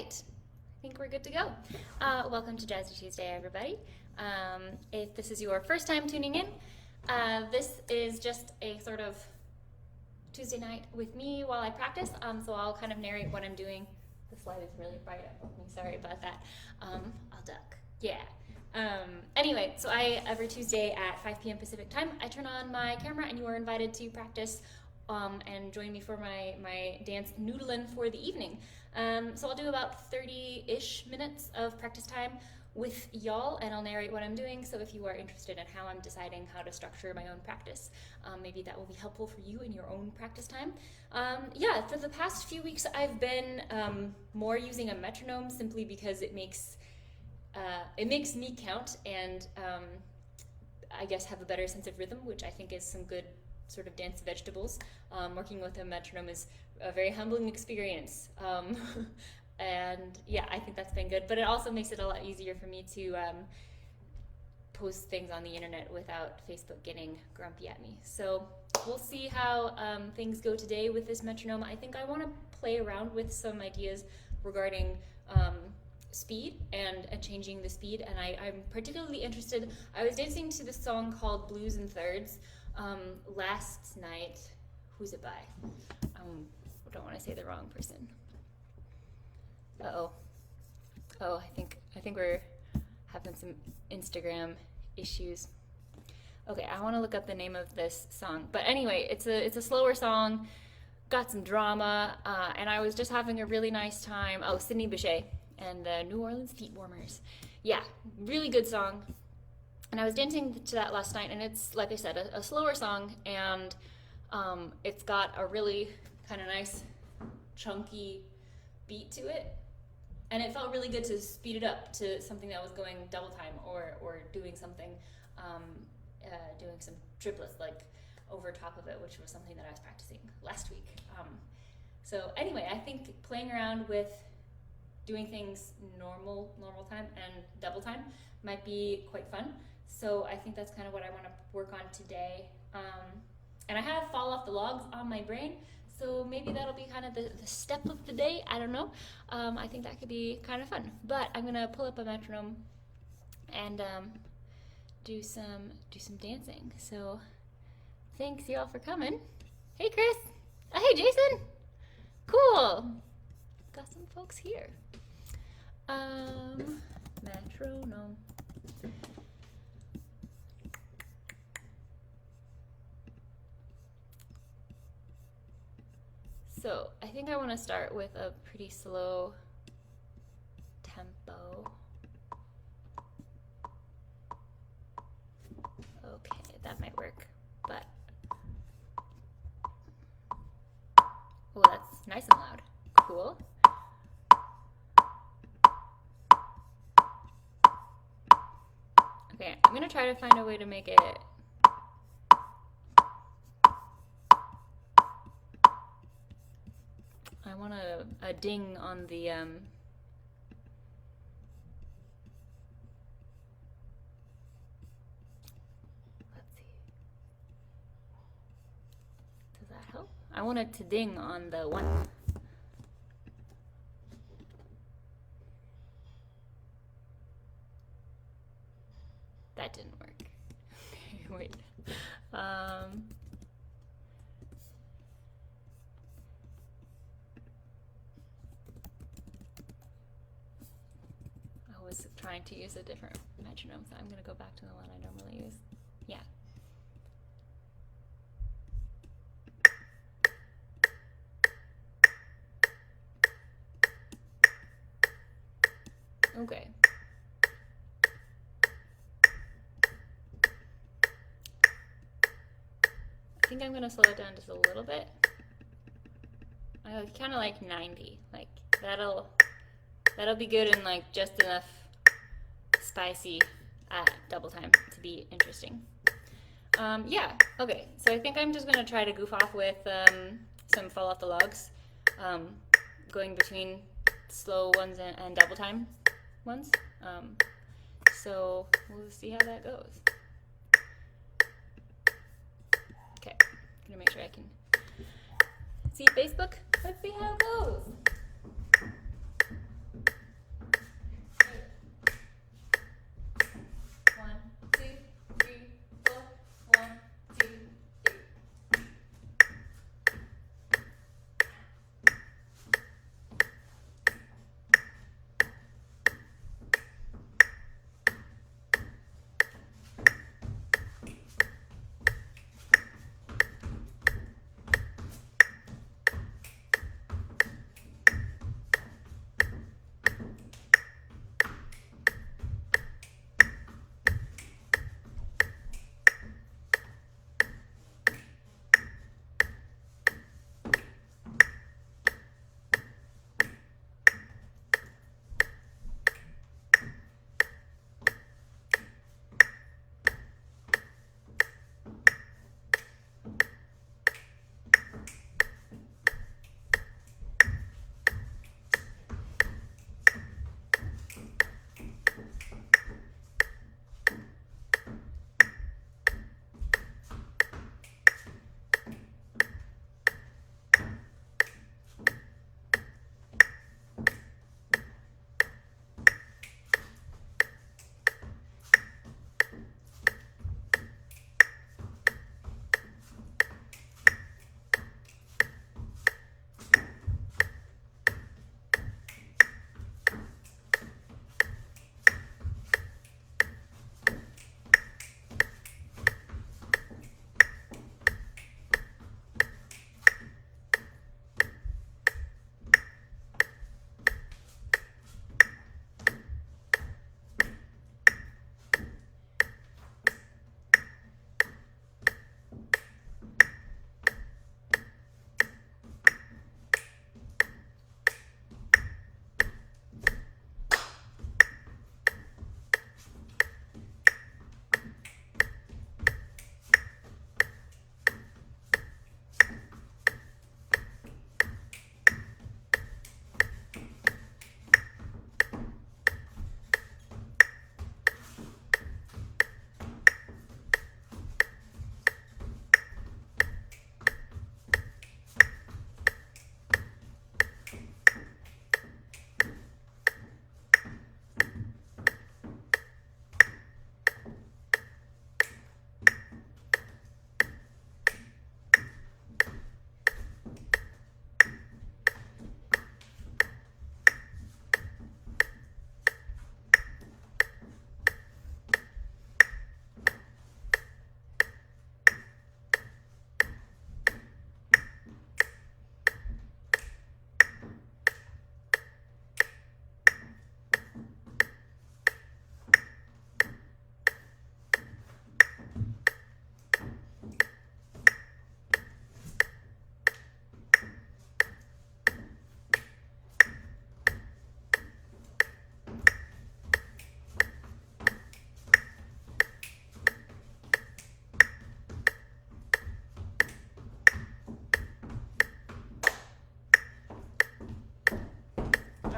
right, I think we're good to go. Welcome to Jazy Tuesday, everybody. If this is your first time tuning in, this is just a sort of Tuesday night with me while I practice. So I'll kind of narrate what I'm doing. The slide is really bright above me. Sorry about that. I'll duck. Yeah. Anyway, so every Tuesday at 5 p.m. Pacific time, I turn on my camera and you are invited to practice and join me for my dance noodlin' for the evening. So I'll do about 30-ish minutes of practice time with y'all, and I'll narrate what I'm doing. So if you are interested in how I'm deciding how to structure my own practice, maybe that will be helpful for you in your own practice time. Yeah, for the past few weeks, I've been more using a metronome simply because it makes me count and I guess have a better sense of rhythm, which I think is some good sort of dance vegetables. Working with a metronome is a very humbling experience. And yeah, I think that's been good, but it also makes it a lot easier for me to post things on the internet without Facebook getting grumpy at me. So we'll see how things go today with this metronome. I think I want to play around with some ideas regarding speed and changing the speed, and I'm particularly interested. I was dancing to this song called Blues in Thirds last night. Who's it by? I don't want to say the wrong person. Oh, I think we're having some Instagram issues. Okay, I want to look up the name of this song. But anyway, it's a slower song, got some drama, and I was just having a really nice time. Oh, Sydney Bechet and the New Orleans Feet Warmers. Yeah, really good song. And I was dancing to that last night, and it's, like I said, a slower song, and it's got a really kind of nice, chunky beat to it. And it felt really good to speed it up to something that was going double time or doing something, doing some triplets like over top of it, which was something that I was practicing last week. So anyway, I think playing around with doing things normal time and double time might be quite fun. So I think that's kind of what I want to work on today. And I have Fall Off the Logs on my brain, so maybe that'll be kind of the step of the day. I don't know. I think that could be kind of fun. But I'm gonna pull up a metronome and do some dancing. So thanks y'all for coming. Hey Chris. Hey Jason. Cool. Got some folks here. Metronome. So I think I want to start with a pretty slow tempo. Okay, that might work, but oh, that's nice and loud. Cool. Okay, I'm gonna try to find a way to make it I want a ding on the let's see. Does that help? I want it to ding on the one. That didn't work. Wait. I was trying to use a different metronome, so I'm going to go back to the one I normally use. Yeah. Okay. I think I'm going to slow it down just a little bit. Kind of like 90. Like that'll be good and like just enough spicy double time to be interesting. Yeah, okay, so I think I'm just gonna try to goof off with some Fall Off the Logs, going between slow ones and double time ones. So we'll see how that goes. Okay, gonna make sure I can see Facebook. Let's see how it goes.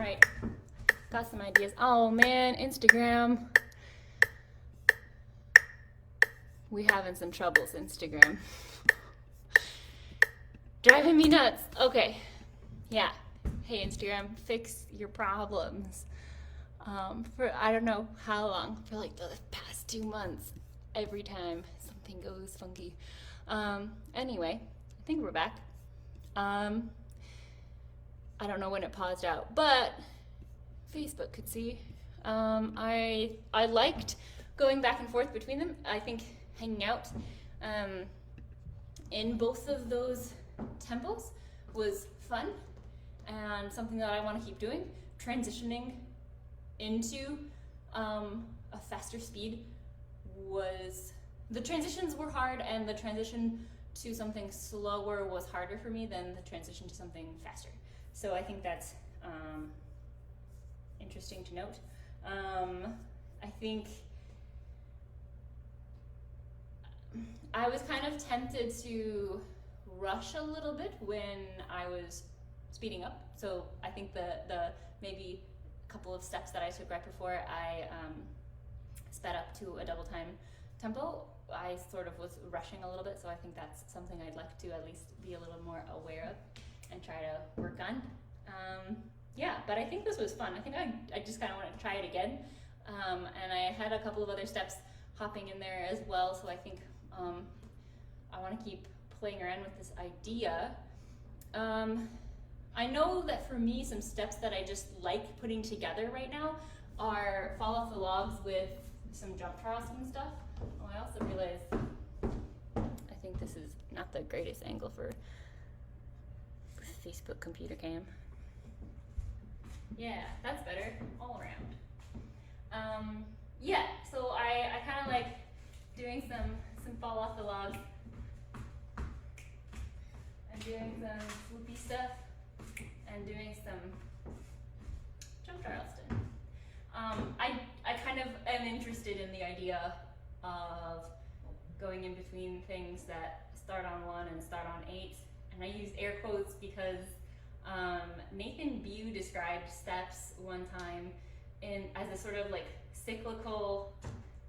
right, got some ideas. Oh man, Instagram. We having some troubles, Instagram. Driving me nuts. Okay, yeah. Hey Instagram, fix your problems. For I don't know how long, for like the past 2 months, every time something goes funky. Anyway, I think we're back. I don't know when it paused out, but Facebook could see. I liked going back and forth between them. I think hanging out in both of those tempos was fun and something that I want to keep doing. Transitioning into a faster speed the transitions were hard, and the transition to something slower was harder for me than the transition to something faster. So I think that's interesting to note. I think I was kind of tempted to rush a little bit when I was speeding up. So I think the maybe a couple of steps that I took right before I sped up to a double time tempo, I sort of was rushing a little bit. So I think that's something I'd like to at least be a little more aware of and try to work on. Yeah, but I think this was fun. I think I just kind of want to try it again. And I had a couple of other steps hopping in there as well. So I think I want to keep playing around with this idea. I know that for me, some steps that I just like putting together right now are fall off the logs with some jump Charleston stuff. Oh, I also realized I think this is not the greatest angle for Facebook computer cam. Yeah, that's better all around. Yeah, so I kind of like doing some fall off the logs and doing some swoopy stuff and doing some jump Charleston. I kind of am interested in the idea of going in between things that start on 1 and start on 8. And I use air quotes because Nathan Bew described steps one time as a sort of like cyclical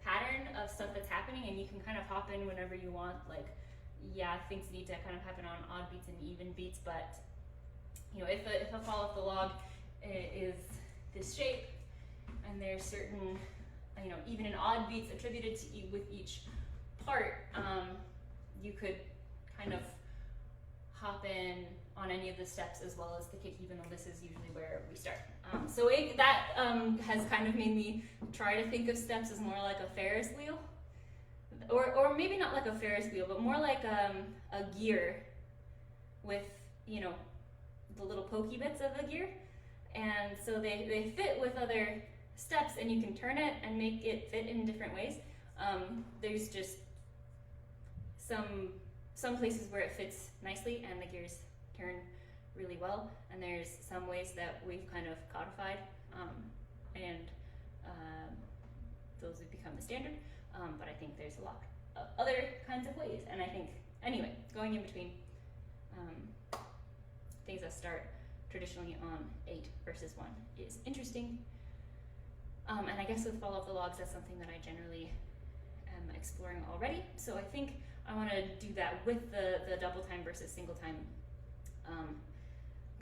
pattern of stuff that's happening, and you can kind of hop in whenever you want. Like, yeah, things need to kind of happen on odd beats and even beats, but you know, if a fall off the log is this shape, and there's certain, you know, even in odd beats attributed to with each part, you could kind of hop in on any of the steps as well as the kick, even though this is usually where we start. So that has kind of made me try to think of steps as more like a Ferris wheel, or maybe not like a Ferris wheel, but more like a gear with, you know, the little pokey bits of the gear. And so they fit with other steps, and you can turn it and make it fit in different ways. There's just some places where it fits nicely and the gears turn really well, and there's some ways that we've kind of codified, and those have become the standard, but I think there's a lot of other kinds of ways, and I think, anyway, going in between things that start traditionally on 8 versus 1 is interesting, and I guess with fall off the logs, that's something that I generally am exploring already, so I think I want to do that with the double time versus single time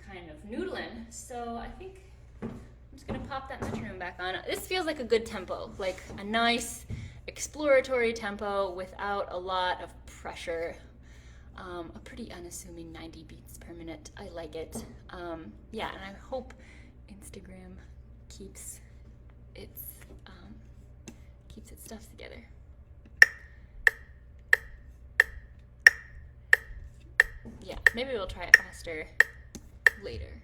kind of noodling. So I think I'm just going to pop that metronome back on. This feels like a good tempo, like a nice exploratory tempo without a lot of pressure. A pretty unassuming 90 beats per minute. I like it. Yeah, and I hope Instagram keeps its stuff together. Yeah, maybe we'll try it faster later.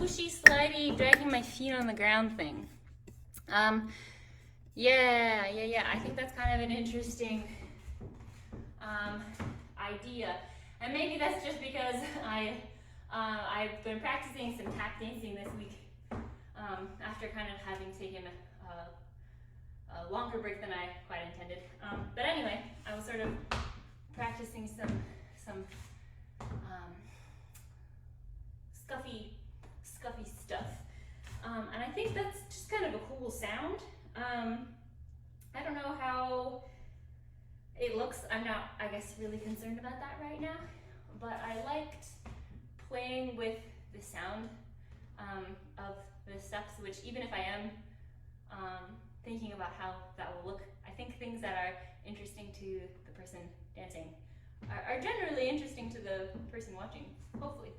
swooshy, slidey, dragging my feet on the ground thing. Yeah. I think that's kind of an interesting idea. And maybe that's just because I've been practicing some tap dancing this week after kind of having taken a longer break than I quite intended. But anyway, I was sort of practicing some scuffy stuff. And I think that's just kind of a cool sound. I don't know how it looks. I'm not, I guess, really concerned about that right now. But I liked playing with the sound of the steps, which even if I am thinking about how that will look, I think things that are interesting to the person dancing are generally interesting to the person watching, hopefully.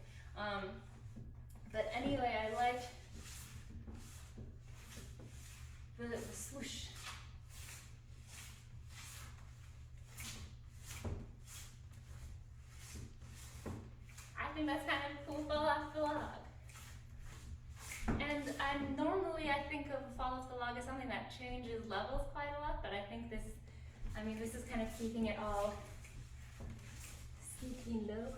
But anyway, I liked the swoosh. I think that's kind of cool. Fall off the log. And normally I think of fall off the log as something that changes levels quite a lot, but I think this is kind of keeping it all sneaky low.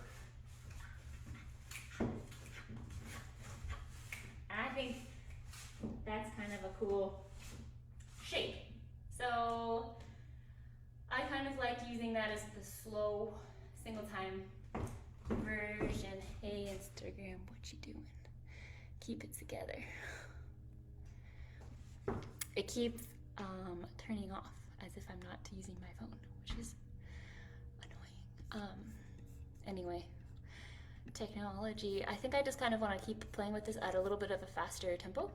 And I think that's kind of a cool shape. So I kind of like using that as the slow single time version. Hey Instagram, what you doing? Keep it together. It keeps turning off as if I'm not using my phone, which is annoying. Anyway, technology. I think I just kind of want to keep playing with this at a little bit of a faster tempo,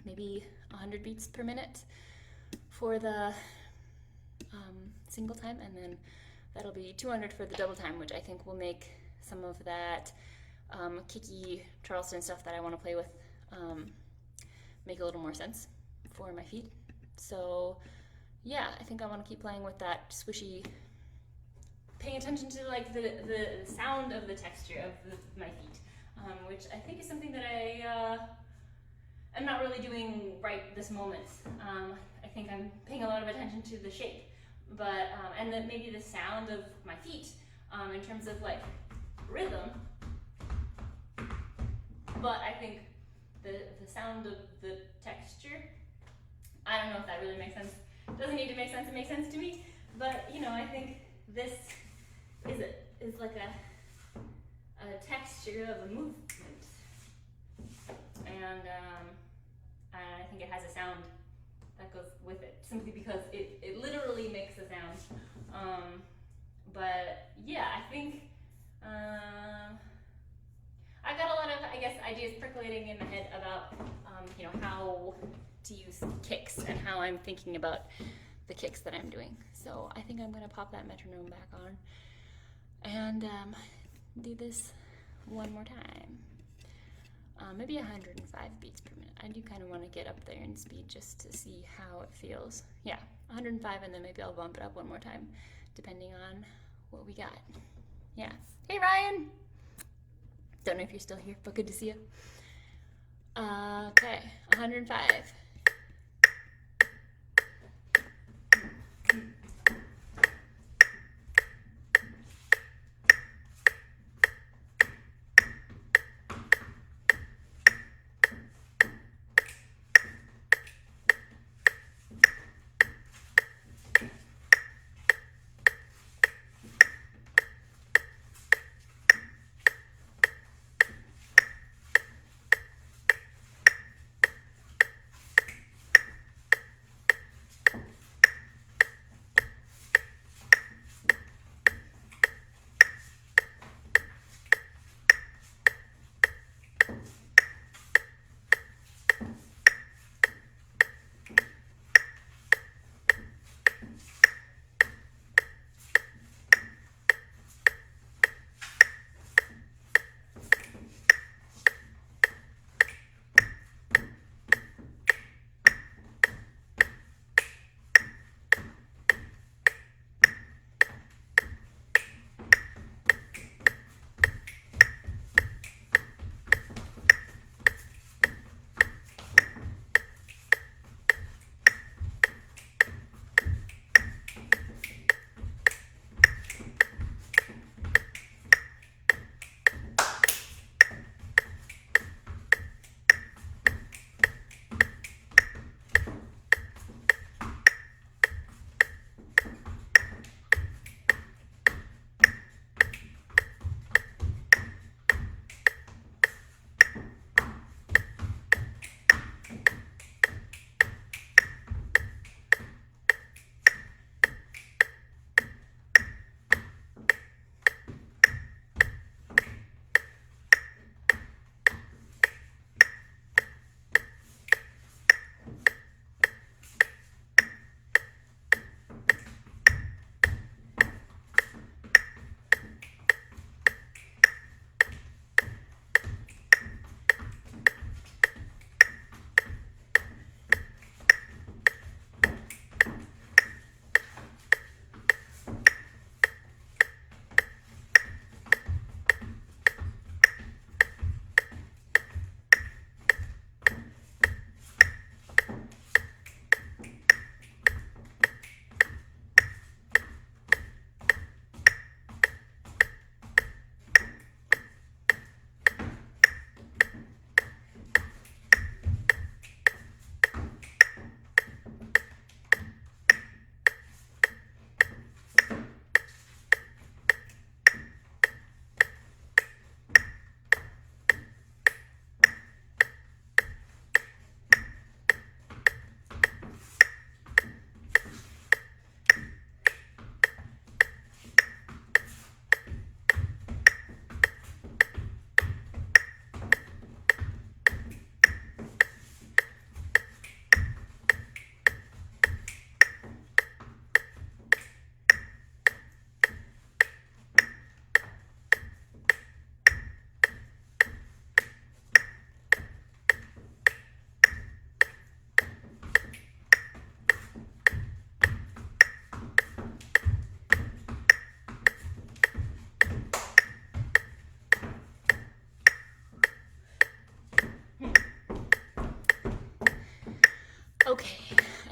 maybe 100 beats per minute for the single time, and then that'll be 200 for the double time, which I think will make some of that kicky Charleston stuff that I want to play with make a little more sense for my feet. So yeah, I think I want to keep playing with that swishy, paying attention to like the sound of the texture of my feet, which I think is something that I am not really doing right this moment. I think I'm paying a lot of attention to the shape, but and then maybe the sound of my feet in terms of like rhythm. But I think the sound of the texture, I don't know if that really makes sense. It doesn't need to make sense, it makes sense to me. But you know, I think this is like a texture of a movement. And I think it has a sound that goes with it, simply because it literally makes a sound. But yeah, I think I got a lot of, I guess, ideas percolating in my head about, you know, how to use kicks and how I'm thinking about the kicks that I'm doing. So I think I'm going to pop that metronome back on and do this one more time. Maybe 105 beats per minute. I do kind of want to get up there in speed just to see how it feels. Yeah, 105, and then maybe I'll bump it up one more time, depending on what we got. Yeah. Hey, Ryan! Don't know if you're still here, but good to see you. Okay, 105.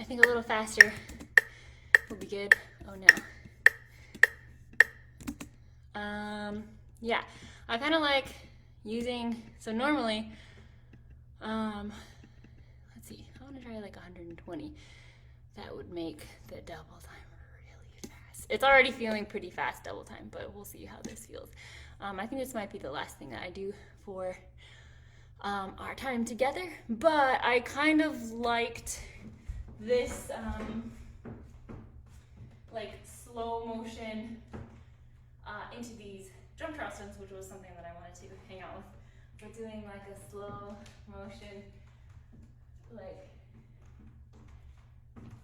think a little faster will be good. Oh no. Yeah, I kind of like using, so normally, let's see, I want to try like 120. That would make the double time really fast. It's already feeling pretty fast double time, but we'll see how this feels. I think this might be the last thing that I do for our time together, but I kind of liked this like slow motion into these jump Charlestons, which was something that I wanted to hang out with. But doing like a slow motion, like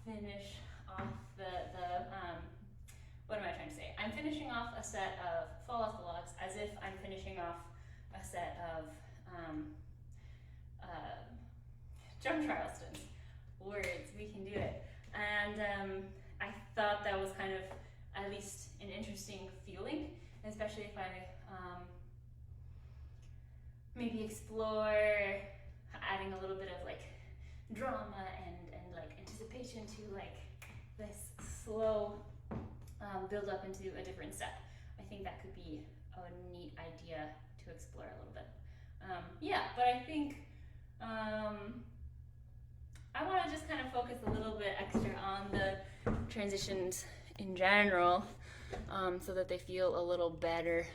finish off the what am I trying to say? I'm finishing off a set of fall off the logs as if I'm finishing off a set of jump Charlestons. Words, we can do it. And I thought that was kind of at least an interesting feeling, especially if I maybe explore adding a little bit of like drama and like anticipation to like this slow build up into a different step. I think that could be a neat idea to explore a little bit. Yeah, but I think I want to just kind of focus a little bit extra on the transitions in general, so that they feel a little better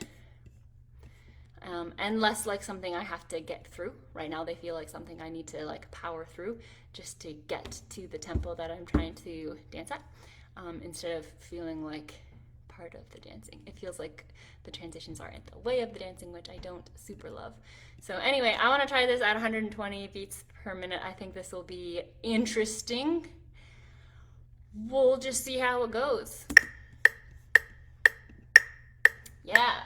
and less like something I have to get through. Right now they feel like something I need to like power through just to get to the tempo that I'm trying to dance at, instead of feeling like part of the dancing. It feels like the transitions are in the way of the dancing, which I don't super love. So anyway, I want to try this at 120 beats per minute. I think this will be interesting. We'll just see how it goes. Yeah.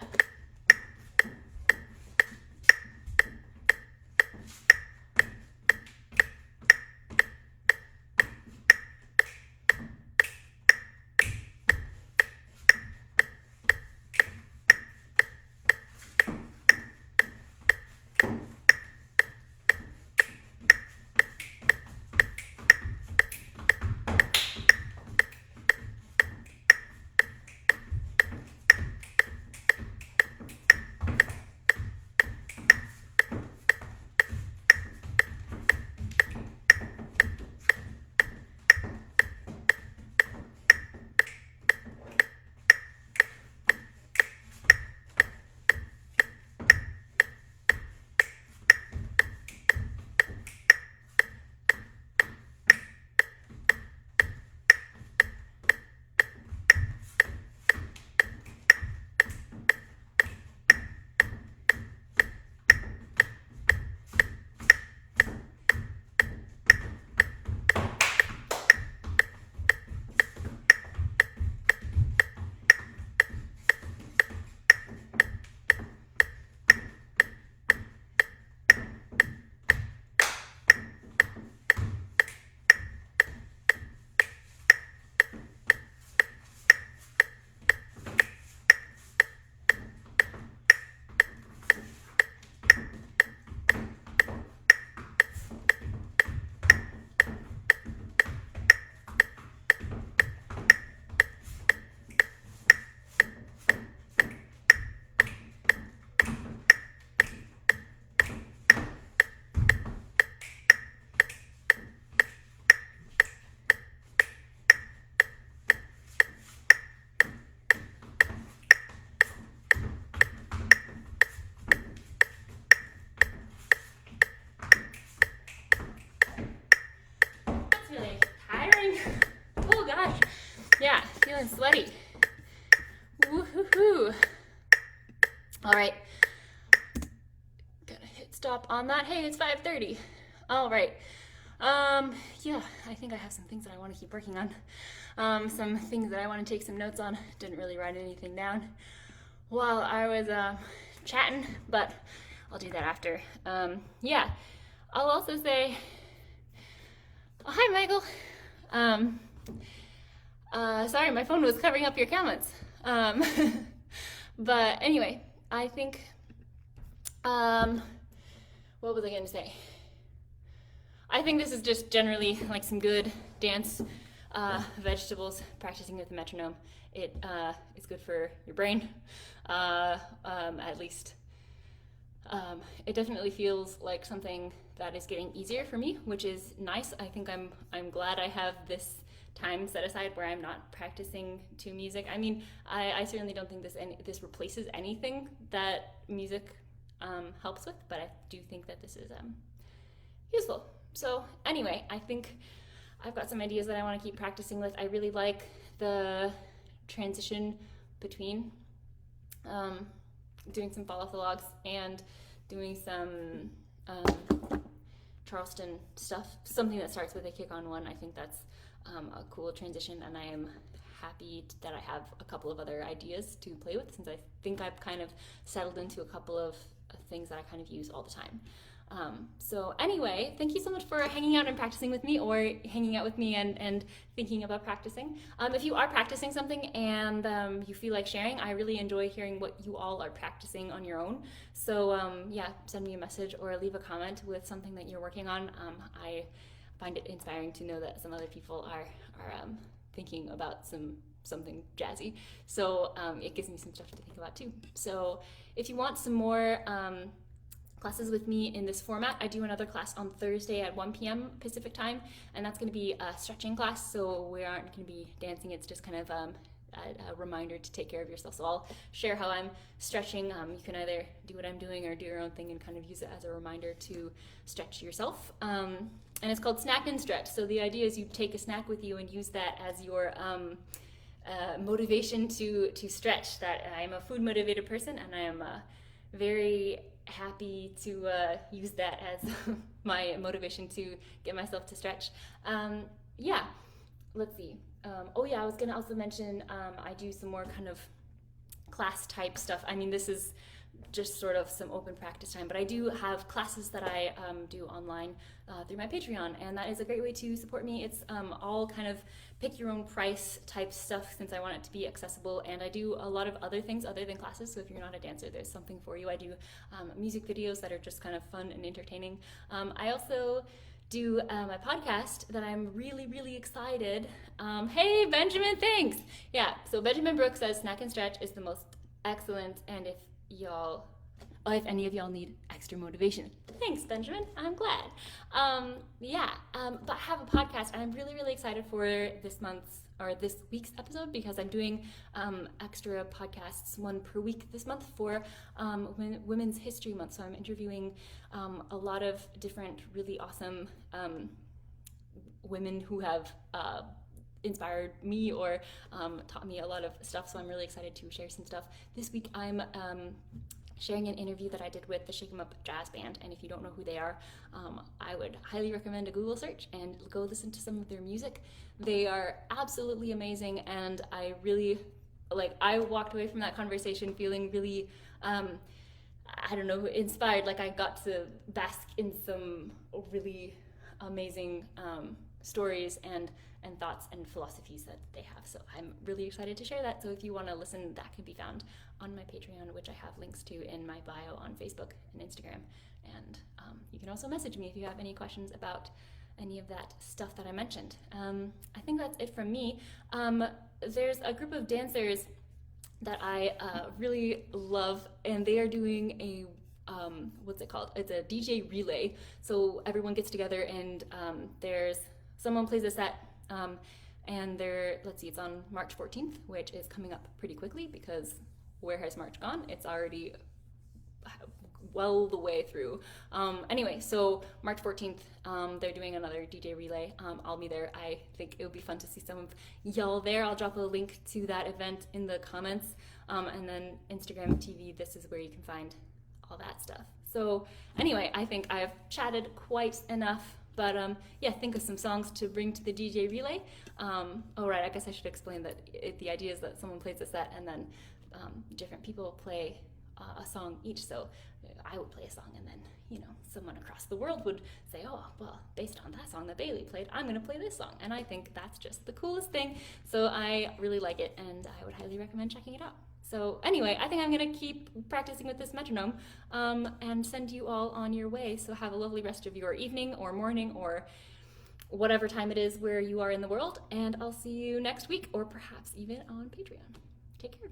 Yeah, feeling sweaty. Woo-hoo-hoo. All right. Gotta hit stop on that. Hey, it's 5:30. All right. Yeah, I think I have some things that I want to keep working on. Some things that I want to take some notes on. Didn't really write anything down while I was chatting, but I'll do that after. Yeah, I'll also say, oh, hi, Michael. Sorry, my phone was covering up your comments. But anyway, I think, what was I going to say? I think this is just generally like some good dance vegetables, practicing with the metronome. It is good for your brain, at least. It definitely feels like something that is getting easier for me, which is nice. I think I'm glad I have this time set aside where I'm not practicing to music. I mean, I certainly don't think this replaces anything that music helps with, but I do think that this is useful. So anyway, I think I've got some ideas that I want to keep practicing with. I really like the transition between doing some Fall Off the Logs and doing some Charleston stuff, something that starts with a kick on one. I think that's a cool transition, and I am happy that I have a couple of other ideas to play with, since I think I've kind of settled into a couple of things that I kind of use all the time. So anyway, thank you so much for hanging out and practicing with me, or hanging out with me and thinking about practicing. If you are practicing something and you feel like sharing, I really enjoy hearing what you all are practicing on your own. So yeah, send me a message or leave a comment with something that you're working on. I find it inspiring to know that some other people are thinking about something jazzy. So it gives me some stuff to think about too. So if you want some more classes with me in this format, I do another class on Thursday at 1 p.m. Pacific time, and that's going to be a stretching class, so we aren't going to be dancing. It's just kind of a reminder to take care of yourself. So I'll share how I'm stretching. You can either do what I'm doing or do your own thing and kind of use it as a reminder to stretch yourself. And it's called Snack and Stretch. So the idea is you take a snack with you and use that as your motivation to stretch. That I'm a food motivated person, and I am very happy to use that as my motivation to get myself to stretch. Yeah, let's see. Oh yeah, I was gonna also mention I do some more kind of class type stuff. I mean, this is just sort of some open practice time, but I do have classes that I do online through my Patreon, and that is a great way to support me. It's all kind of pick your own price type stuff, since I want it to be accessible, and I do a lot of other things other than classes. So if you're not a dancer, there's something for you. I do music videos that are just kind of fun and entertaining. I also do my podcast that I'm really, really excited. Hey, Benjamin, thanks. Yeah, so Benjamin Brooks says Snack and Stretch is the most excellent, and if any of y'all need extra motivation, thanks, Benjamin. I'm glad. But I have a podcast, and I'm really, really excited for this week's episode, because I'm doing extra podcasts, one per week this month for Women's History Month. So I'm interviewing a lot of different really awesome women who have inspired me or taught me a lot of stuff. So I'm really excited to share some stuff. This week I'm sharing an interview that I did with the Shake 'em Up Jazz Band, and if you don't know who they are, I would highly recommend a Google search and go listen to some of their music. They are absolutely amazing, and I really, I walked away from that conversation feeling really, inspired. Like I got to bask in some really amazing stories and thoughts and philosophies that they have. So I'm really excited to share that. So if you want to listen, that can be found on my Patreon, which I have links to in my bio on Facebook and Instagram. And you can also message me if you have any questions about any of that stuff that I mentioned. I think that's it from me. There's a group of dancers that I really love, and they are doing a what's it called? It's a DJ relay. So everyone gets together, and there's someone plays a set, and it's on March 14th, which is coming up pretty quickly, because where has March gone? It's already well the way through. Anyway, so March 14th, they're doing another DJ relay. I'll be there. I think it would be fun to see some of y'all there. I'll drop a link to that event in the comments, and then Instagram TV, this is where you can find all that stuff. So anyway, I think I've chatted quite enough, but think of some songs to bring to the DJ relay. I guess I should explain that the idea is that someone plays a set, and then different people play a song each. So I would play a song, and then someone across the world would say, oh, well, based on that song that Bailey played, I'm going to play this song. And I think that's just the coolest thing. So I really like it, and I would highly recommend checking it out. So anyway, I think I'm gonna keep practicing with this metronome and send you all on your way. So have a lovely rest of your evening or morning or whatever time it is where you are in the world. And I'll see you next week or perhaps even on Patreon. Take care.